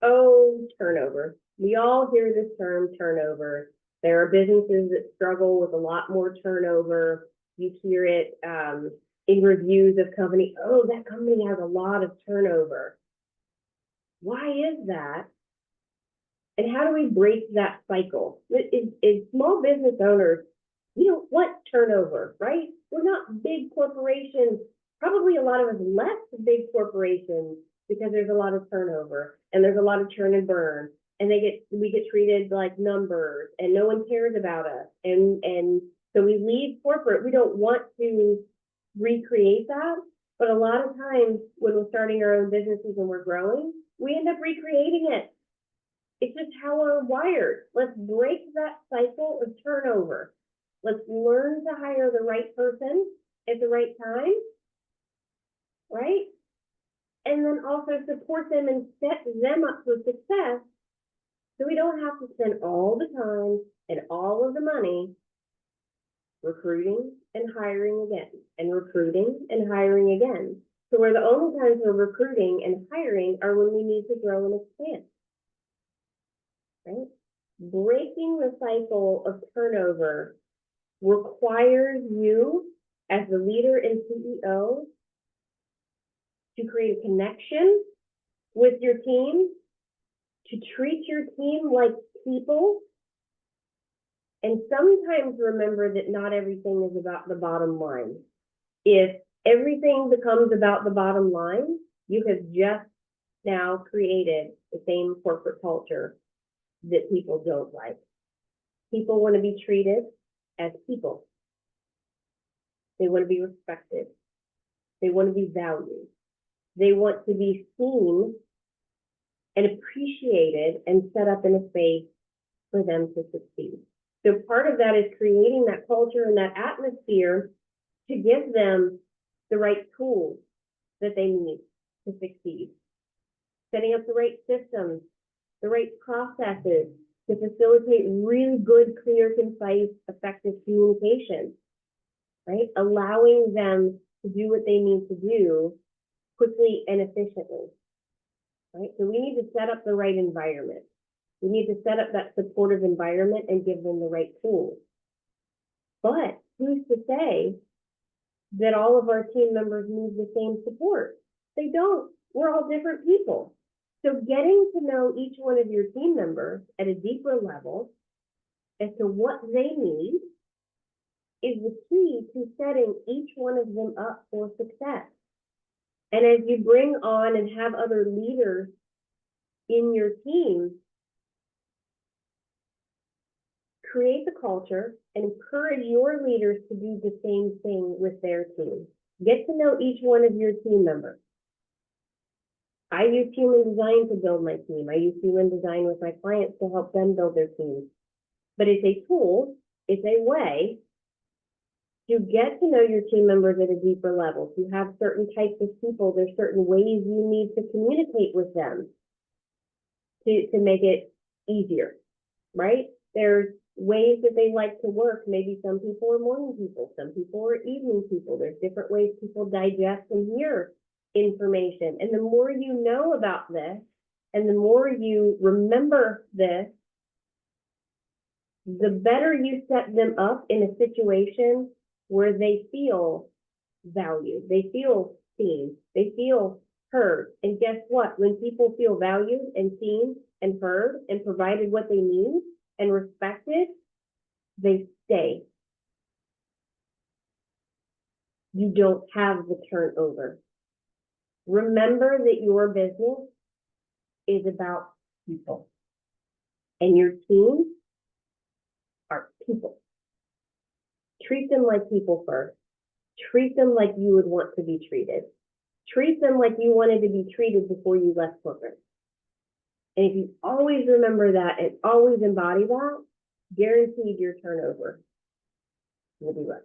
Oh, turnover. We all hear this term turnover. There are businesses that struggle with a lot more turnover. You hear it in reviews of company. Oh, that company has a lot of turnover. Why is that? And how do we break that cycle? Is small business owners, we don't want turnover, right? We're not big corporations. Probably a lot of us left big corporations because there's a lot of turnover and there's a lot of churn and burn. And we get treated like numbers and no one cares about us. And so we leave corporate. We don't want to recreate that. But a lot of times when we're starting our own businesses and we're growing, we end up recreating it. It's just how we're wired. Let's break that cycle of turnover. Let's learn to hire the right person at the right time, right? And then also support them and set them up for success so we don't have to spend all the time and all of the money recruiting and hiring again, and recruiting and hiring again. So where the only times we're recruiting and hiring are when we need to grow and expand. Right? Breaking the cycle of turnover requires you as the leader and CEO to create a connection with your team, to treat your team like people, and sometimes remember that not everything is about the bottom line. If everything becomes about the bottom line, you have just now created the same corporate culture that people don't like. People want to be treated as people. They want to be respected. They want to be valued. They want to be seen and appreciated and set up in a space for them to succeed. So part of that is creating that culture and that atmosphere to give them the right tools that they need to succeed. Setting up the right systems, the right processes to facilitate really good, clear, concise, effective communication, right? Allowing them to do what they need to do quickly and efficiently, right? So we need to set up the right environment. We need to set up that supportive environment and give them the right tools. But who's to say that all of our team members need the same support? They don't. We're all different people. So getting to know each one of your team members at a deeper level as to what they need is the key to setting each one of them up for success. And as you bring on and have other leaders in your team, create the culture and encourage your leaders to do the same thing with their team. Get to know each one of your team members. I use human design to build my team. I use human design with my clients to help them build their teams. But it's a tool, it's a way to get to know your team members at a deeper level. If you have certain types of people, there's certain ways you need to communicate with them to make it easier, right? There's ways that they like to work. Maybe some people are morning people, some people are evening people. There's different ways people digest and hear information. And the more you know about this, and the more you remember this, the better you set them up in a situation where they feel valued, they feel seen, they feel heard. And guess what? When people feel valued and seen and heard and provided what they need and respected, they stay. You don't have the turnover. Remember that your business is about people, and your team are people. Treat them like people first. Treat them like you would want to be treated. Treat them like you wanted to be treated before you left corporate. And if you always remember that and always embody that, guaranteed your turnover will be less.